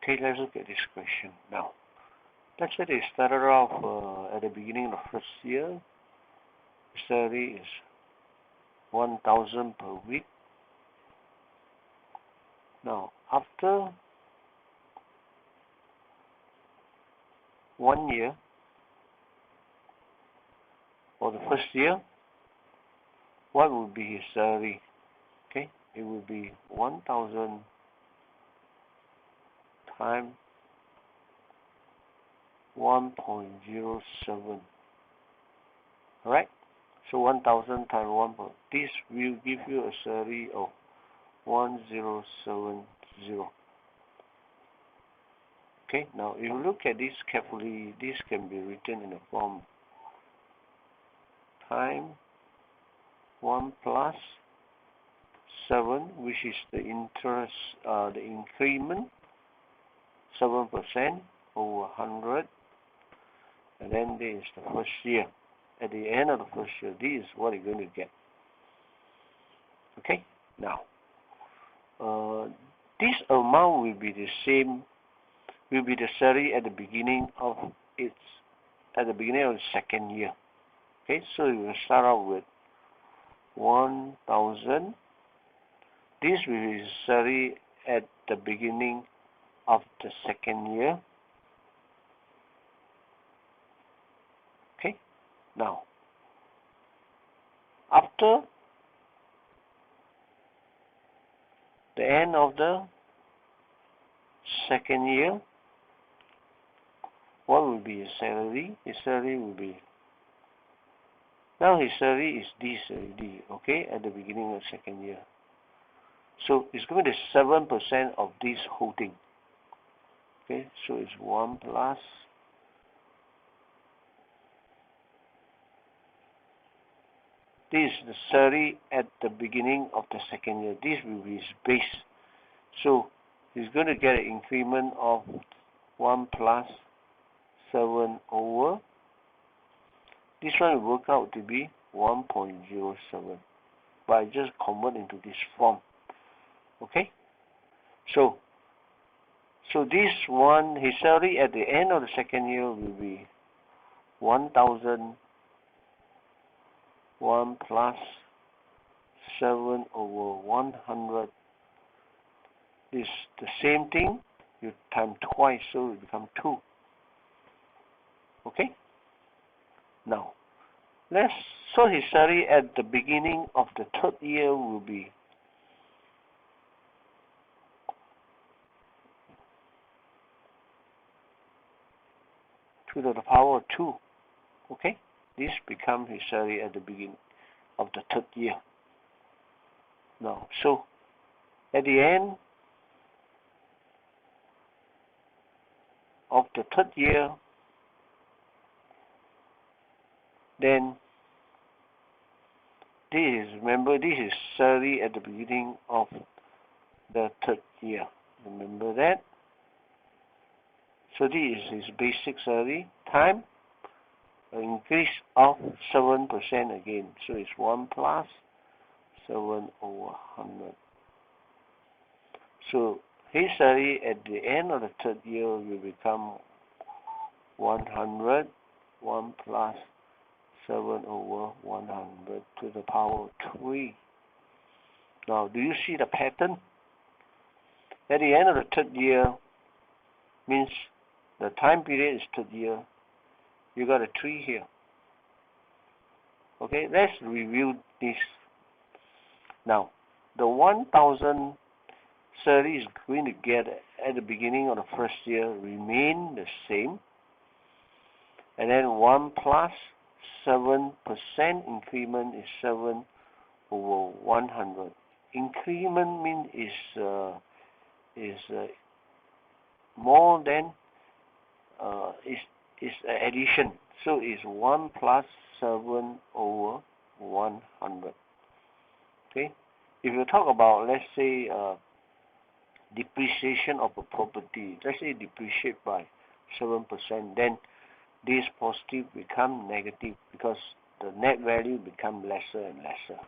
Okay, let's look at this question now. Let's say they started off at the beginning of the first year. Salary is 1,000 per week. Now, after 1 year, or the first year, what would be his salary? Okay, it would be 1,000 times 1.07. Alright? So 1,000 times 1. This will give you a salary of 1070. Okay, now if you look at this carefully, this can be written in the form time 1 plus 7, which is the interest, the increment, 7% over 100, and then this is the first year. At the end of the first year, this is what you're going to get. Okay, now this amount will be the same, will be the salary at the beginning of the second year. Okay, so you will start out with 1,000. This will be salary at the beginning of the second year. Okay, now after the end of the second year, what will be his salary? His salary will be, now his salary is this already, okay, at the beginning of the second year. So it's going to be 7% of this whole thing. Okay, so it's 1 plus this is the salary at the beginning of the second year. This will be his base. So he's going to get an increment of 1 plus 7 over. This one will work out to be 1.07. But I just convert into this form. Okay? So this one, his salary at the end of the second year will be 1,000 1 plus 7 over 100 is the same thing. You time twice, so it becomes 2. Okay? Now, so his salary at the beginning of the third year will be 2 to the power of 2. Okay? This becomes his salary at the beginning of the third year. Now, so at the end of the third year, then this is, remember, this is salary at the beginning of the third year. Remember that? So this is his basic salary time. An increase of 7% again. So it's 1 plus 7 over 100. So his salary at the end of the third year will become 100, 1 plus 7 over 100 to the power of 3. Now, do you see the pattern? At the end of the third year means the time period is third year. You got a 3 here. Okay, let's review this. Now, the 1,000 salary is going to get at the beginning of the first year remain the same. And then 1 plus 7% increment is 7 over 100. Increment means is more than is addition. So it's 1 plus 7 over 100. Okay. If you talk about, let's say, depreciation of a property, let's say depreciate by 7%, then this positive become negative because the net value become lesser and lesser.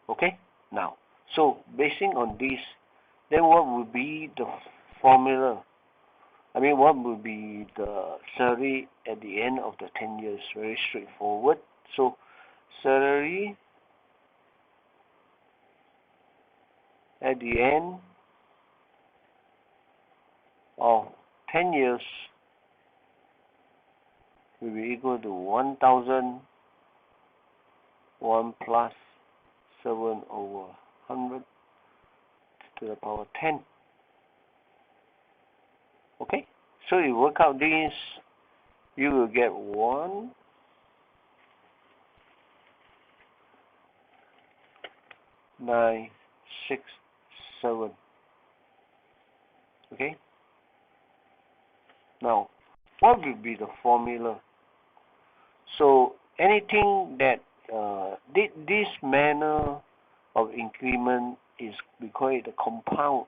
Okay. Now, so basing on this, then what would be the formula? I mean, what will be the salary at the end of the 10 years? Very straightforward. So, salary at the end of 10 years will be equal to 1,001 plus 7 over 100 to the power 10. Okay, so you work out this, you will get 1,967. Okay, now what will be the formula? So anything that this manner of increment is, we call it a compound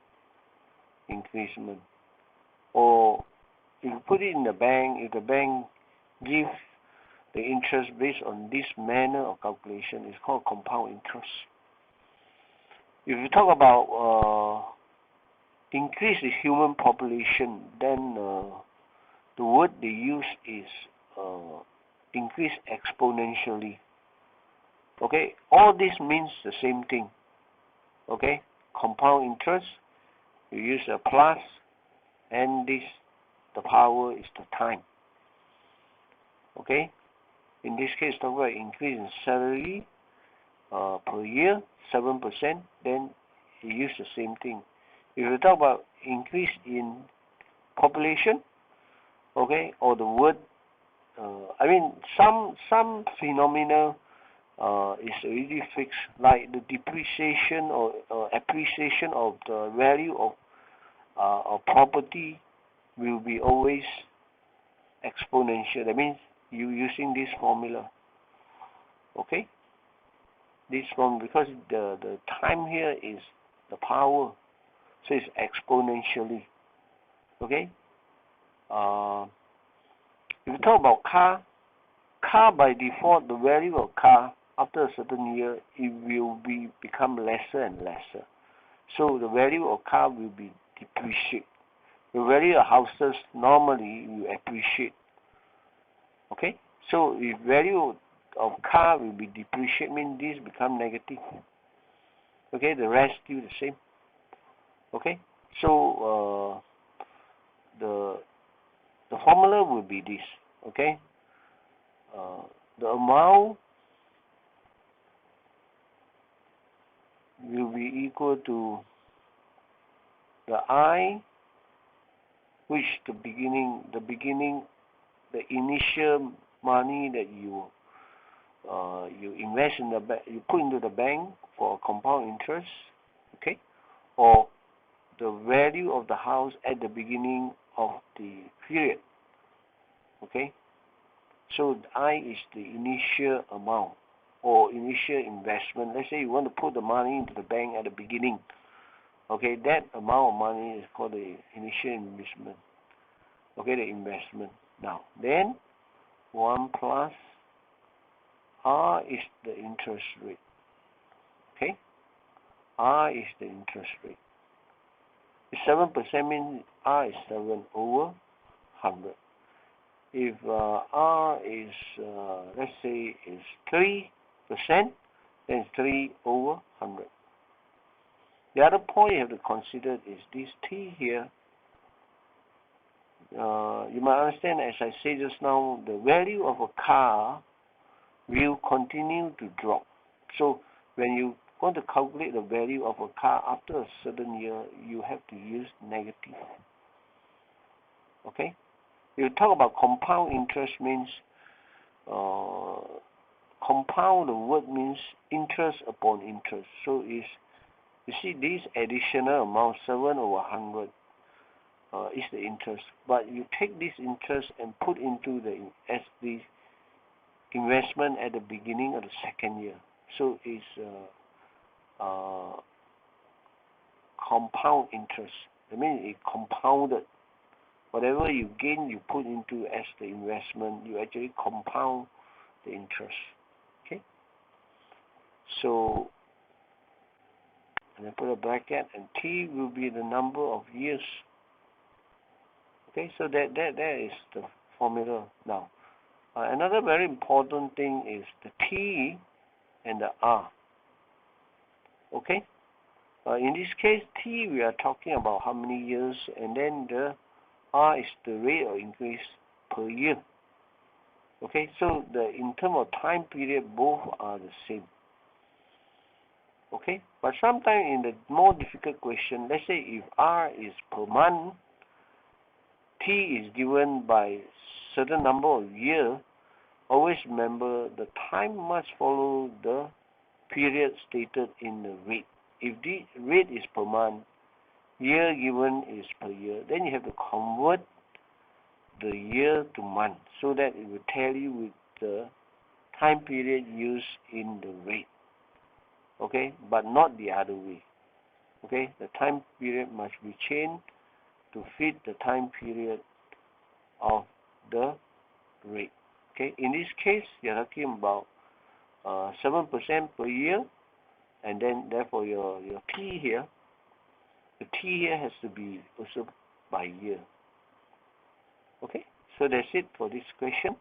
increment. Or if you put it in the bank, if the bank gives the interest based on this manner of calculation, it's called compound interest. If you talk about increase the human population, then the word they use is increase exponentially. Okay, all this means the same thing. Okay, compound interest, you use a plus, and this, the power is the time. Okay, in this case, talk about increase in salary per year, 7%, then you use the same thing. If you talk about increase in population, okay, or the word, I mean, some phenomena is already fixed, like the depreciation or appreciation of the value of property will be always exponential. That means you using this formula. Okay, this one, because the time here is the power, so it's exponentially. Okay. If you talk about car by default, the value of car after a certain year, it will become lesser and lesser. So the value of car will be depreciate. The value of houses normally will appreciate. Okay, so if value of car will be depreciate, means this become negative. Okay, the rest still the same. Okay, so the formula will be this. Okay, the amount will be equal to the I, which the initial money that you invest in the bank, you put into the bank for compound interest, okay, or the value of the house at the beginning of the period, okay. So I is the initial amount or initial investment. Let's say you want to put the money into the bank at the beginning, okay, that amount of money is called the initial investment, okay, the investment. Now then 1 plus R is the interest rate. Okay? R is the interest rate. If 7% means R is 7 over 100. If R is, let's say, is 3%, then it's 3 over 100. The other point you have to consider is this T here. You might understand, as I said just now, the value of a car will continue to drop. So when you want to calculate the value of a car after a certain year, you have to use negative. Okay? You talk about compound interest means compound, the word means interest upon interest. So is, you see, this additional amount 7 over 100 is the interest. But you take this interest and put into as the investment at the beginning of the second year. So it's compound interest. That means it compounded. Whatever you gain, you put into as the investment, you actually compound the interest. Okay? So, and I put a bracket, and T will be the number of years Okay, so that is the formula now. Another very important thing is the T and the R. Okay, in this case, T we are talking about how many years, and then the R is the rate of increase per year. Okay, so in terms of time period, both are the same. Okay, but sometimes in the more difficult question, let's say if R is per month, T is given by certain number of years, always remember the time must follow the period stated in the rate. If the rate is per month, year given is per year, then you have to convert the year to month so that it will tally with the time period used in the rate. Okay, but not the other way. Okay, the time period must be changed to fit the time period of the rate. Okay, in this case, you're talking about 7% per year, and then therefore your T here, the T here has to be also by year. Okay, so that's it for this question.